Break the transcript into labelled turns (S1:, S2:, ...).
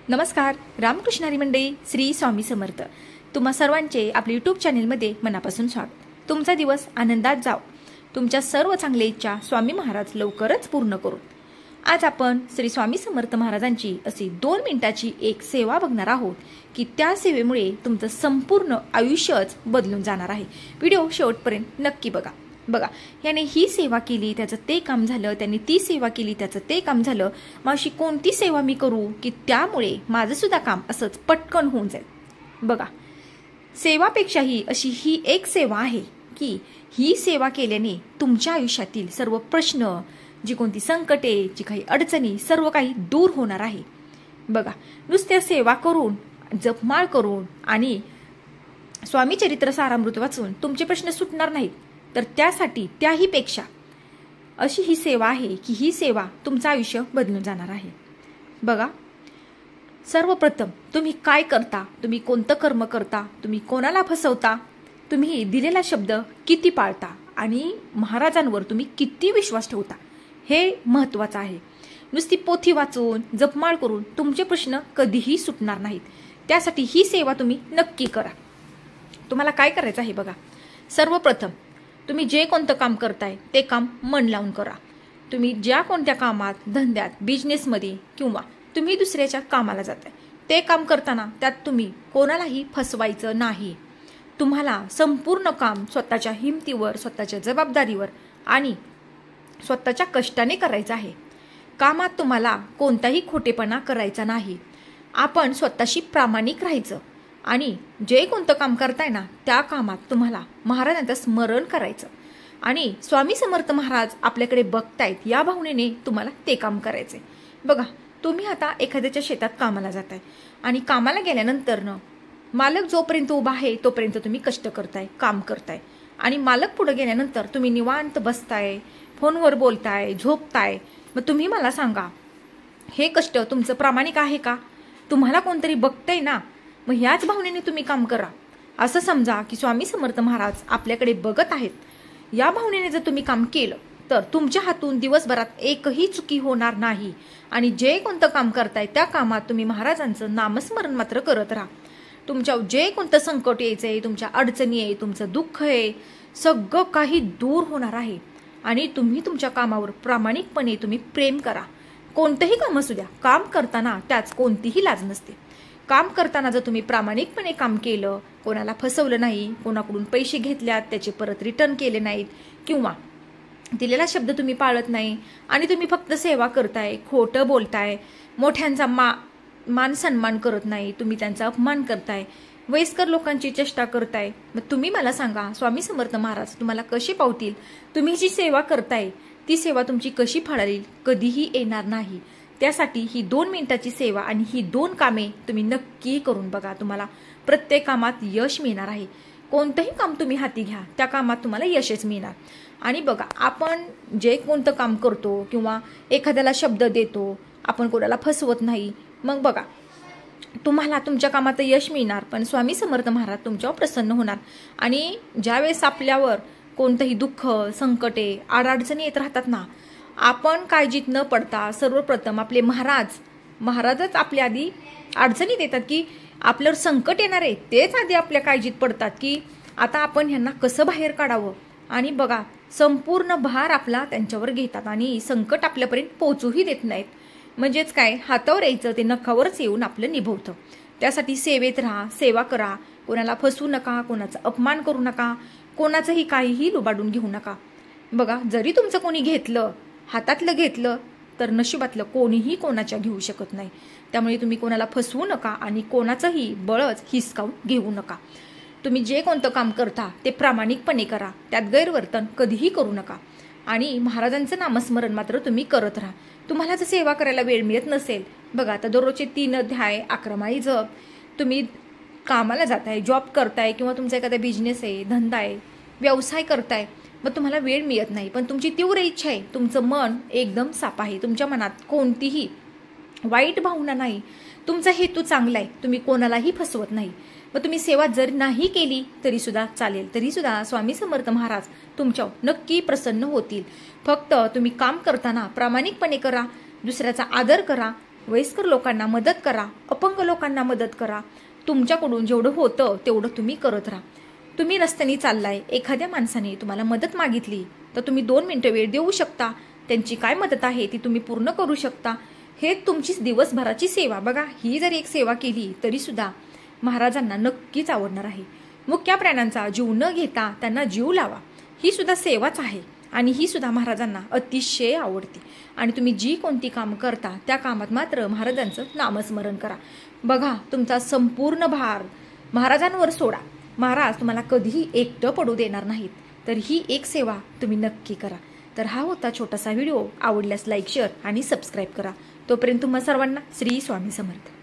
S1: नमस्कार. रामकृष्ण हरी मंडळी, श्री स्वामी समर्थ. तुम्हा सर्वांचे आपल्या यूट्यूब चॅनेलमध्ये मनापासून स्वागत. तुमचा दिवस आनंदात जाओ. तुमच्या सर्व चांगल्या इच्छा स्वामी महाराज लवकरच पूर्ण करू. आज आपण श्री स्वामी समर्थ महाराजांची अशी 2 मिनिटाची एक सेवा बघणार आहोत की त्या सेवेमुळे तुमचं संपूर्ण आयुष्यच बदलून जाणार आहे. व्हिडिओ शेवटपर्यंत नक्की बघा. याने ही सेवा केली त्याचं ते काम झालं, त्यांनी ती सेवा केली त्याचं ते काम झालं, मग अशी कोणती सेवा मी करू की त्यामुळे माझं सुद्धा काम असंच पटकन होऊन जाईल. बघा, सेवापेक्षाही अशी ही एक सेवा आहे की ही सेवा केल्याने तुमच्या आयुष्यातील सर्व प्रश्न, जी कोणती संकटे, जी काही अडचणी, सर्व काही दूर होणार आहे. बघा, नुसत्या सेवा करून, जपमाळ करून आणि स्वामी चरित्र सारामृत वाचून तुमचे प्रश्न सुटणार नाहीत. तर त्यासाठी त्याही पेक्षा अशी ही सेवा आहे की ही सेवा तुमचं आयुष्य बदलून जाणार आहे. बघा, सर्वप्रथम तुम्ही काय करता, तुम्ही कोणतं कर्म करता, तुम्ही कोणाला फसवता, तुम्ही दिलेला शब्द किती पाळता आणि महाराजांवर तुम्ही किती विश्वास ठेवता, हे महत्त्वाचं आहे. नुसती पोथी वाचून, जपमाळ करून तुमचे प्रश्न कधीही सुटणार नाहीत. त्यासाठी ही सेवा तुम्ही नक्की करा. तुम्हाला काय करायचं आहे बघा, सर्वप्रथम तुम्ही जे कोणतं काम करताय ते काम मन लावून करा. तुम्ही ज्या कोणत्या कामात, धंद्यात, बिझनेसमध्ये किंवा तुम्ही दुसऱ्याच्या कामाला जाताय ते काम करताना त्यात तुम्ही कोणालाही फसवायचं नाही. तुम्हाला संपूर्ण काम स्वतःच्या हिमतीवर, स्वतःच्या जबाबदारीवर आणि स्वतःच्या कष्टाने करायचं आहे. कामात तुम्हाला कोणताही खोटेपणा करायचा नाही. आपण स्वतःशी प्रामाणिक राहायचं आणि जे कोणतं काम करताय ना त्या कामात तुम्हाला महाराजांचं स्मरण करायचं आणि स्वामी समर्थ महाराज आपल्याकडे बघतायत या भावनेने तुम्हाला ते काम करायचंय. बघा, तुम्ही आता एखाद्याच्या शेतात कामाला जाताय आणि कामाला गेल्यानंतर मालक जोपर्यंत उभा आहे तोपर्यंत तुम्ही कष्ट करताय, काम करताय आणि मालक पुढे गेल्यानंतर तुम्ही निवांत बसताय, फोनवर बोलताय, झोपताय. मग तुम्ही मला सांगा, हे कष्ट तुमचं प्रामाणिक आहे का? तुम्हाला कोणतरी बघतंय ना, मग ह्याच भावनेने तुम्ही काम करा. असं समजा की स्वामी समर्थ महाराज आपल्याकडे बघत आहेत. या भावनेने जर तुम्ही काम केलं तर तुमच्या हातून दिवसभरात एकही चुकी होणार नाही आणि जे कोणतं काम करताय त्या कामात तुम्ही महाराजांचं नामस्मरण मात्र करत राहा. तुमच्या जे कोणतं संकट यायचंय, तुमच्या अडचणी आहे, तुमचं दुःख आहे, सगळं काही दूर होणार आहे आणि तुम्ही तुमच्या कामावर प्रामाणिकपणे तुम्ही प्रेम करा. कोणतंही काम असू द्या, काम करताना त्याच कोणतीही लाज नसते. काम करताना जर तुम्ही प्रामाणिकपणे काम केलं, कोणाला फसवलं नाही, कोणाकडून पैसे घेतल्यात त्याचे परत रिटर्न केले नाहीत किंवा दिलेला शब्द तुम्ही पाळत नाही आणि तुम्ही फक्त सेवा करताय, खोटं बोलताय, मोठ्यांचा मान सन्मान करत नाही, तुम्ही त्यांचा अपमान करताय, वयस्कर लोकांची चेष्टा करताय, मग तुम्ही मला सांगा स्वामी समर्थ महाराज तुम्हाला कशी पावतील? तुम्ही जी सेवा करताय ती सेवा तुमची कशी फळाईल? कधीही येणार नाही. त्यासाठी ही 2 मिनिटाची सेवा आणि ही 2 कामे तुम्ही नक्की करून बघा. तुम्हाला प्रत्येक कामात यश मिळणार आहे. कोणतंही काम तुम्ही हाती घ्या, त्या कामात तुम्हाला यशच मिळणार. आणि बघा, आपण जे कोणतं काम करतो किंवा एखाद्याला शब्द देतो, आपण कोणाला फसवत नाही, मग बघा तुम्हाला तुमच्या कामात यश मिळणार, पण स्वामी समर्थ महाराज तुमच्यावर प्रसन्न होणार. आणि ज्यावेळेस आपल्यावर कोणतंही दुःख, संकटे, अडचणी येत राहतात ना, आपण काळजीत न पडता सर्वप्रथम आपले महाराजच आपल्या आधी अडचणीत येतात की आपल्यावर संकट येणार आहे, तेच आधी आपल्या काळजीत पडतात की आता आपण ह्यांना कसं बाहेर काढावं. आणि बघा, संपूर्ण भार आपला त्यांच्यावर घेतात आणि संकट आपल्यापर्यंत पोहोचूही देत नाहीत. म्हणजेच काय, हातावर यायचं ते नखावरच येऊन आपलं निभवतं. त्यासाठी सेवेत राहा, सेवा करा, कोणाला फसवू नका, कोणाचा अपमान करू नका, कोणाचंही काहीही लुबाडून घेऊ नका. बघा, जरी तुमचं कोणी घेतलं, हातातलं घेतलं, तर नशिबातलं कोणीही कोणाच्या घेऊ शकत नाही. त्यामुळे तुम्ही कोणाला फसवू नका आणि कोणाचंही बळच हिसकावून घेऊ नका. तुम्ही जे कोणतं काम करता ते प्रामाणिकपणे करा, त्यात गैरवर्तन कधीही करू नका आणि महाराजांचं नामस्मरण मात्र तुम्ही करत राहा. तुम्हाला जर सेवा करायला वेळ मिळत नसेल, बघा आता दररोजचे 3 अध्याय, 11 माळी जप, तुम्ही कामाला जाताय, जॉब करताय किंवा तुमचा एखादा बिझनेस आहे, धंदा आहे, व्यवसाय करताय, मग तुम्हाला वेळ मिळत नाही, पण तुमची तीव्र इच्छा आहे, तुमचं मन एकदम साफ आहे, तुमच्या मनात कोणतीही वाईट भावना नाही, तुमचा हेतू चांगला आहे, तुम्ही कोणालाही फसवत नाही, मग तुम्ही सेवा जर नाही केली तरी सुद्धा चालेल, तरी सुद्धा स्वामी समर्थ महाराज तुमच्यावर नक्की प्रसन्न होतील. फक्त तुम्ही काम करताना प्रामाणिकपणे करा, दुसऱ्याचा आदर करा, वयस्कर लोकांना मदत करा, अपंग लोकांना मदत करा. तुमच्याकडून जेवढं होतं तेवढं तुम्ही करत राहा. तुम्ही रस्त्याने चाललाय, एखाद्या माणसाने तुम्हाला मदत मागितली तर तुम्ही 2 मिनिटं वेळ देऊ शकता. त्यांची काय मदत आहे ती तुम्ही पूर्ण करू शकता. हे तुमची दिवसभराची सेवा. बघा, ही जर एक सेवा केली तरी सुद्धा महाराजांना नक्कीच आवडणार आहे. मुक्या प्राण्यांचा जीव न घेता त्यांना जीव लावा, ही सुद्धा सेवाच आहे आणि ही सुद्धा महाराजांना अतिशय आवडते. आणि तुम्ही जी कोणती काम करता त्या कामात मात्र महाराजांचं नामस्मरण करा. बघा, तुमचा संपूर्ण भार महाराजांवर सोडा. महाराज तुम्हाला कधीही एकटं पडू देणार नाहीत. तर ही एक सेवा तुम्ही नक्की करा. तर हा होता छोटासा व्हिडिओ. आवडल्यास लाईक, शेअर आणि सबस्क्राईब करा. तोपर्यंत तुम्हा सर्वांना श्री स्वामी समर्थ.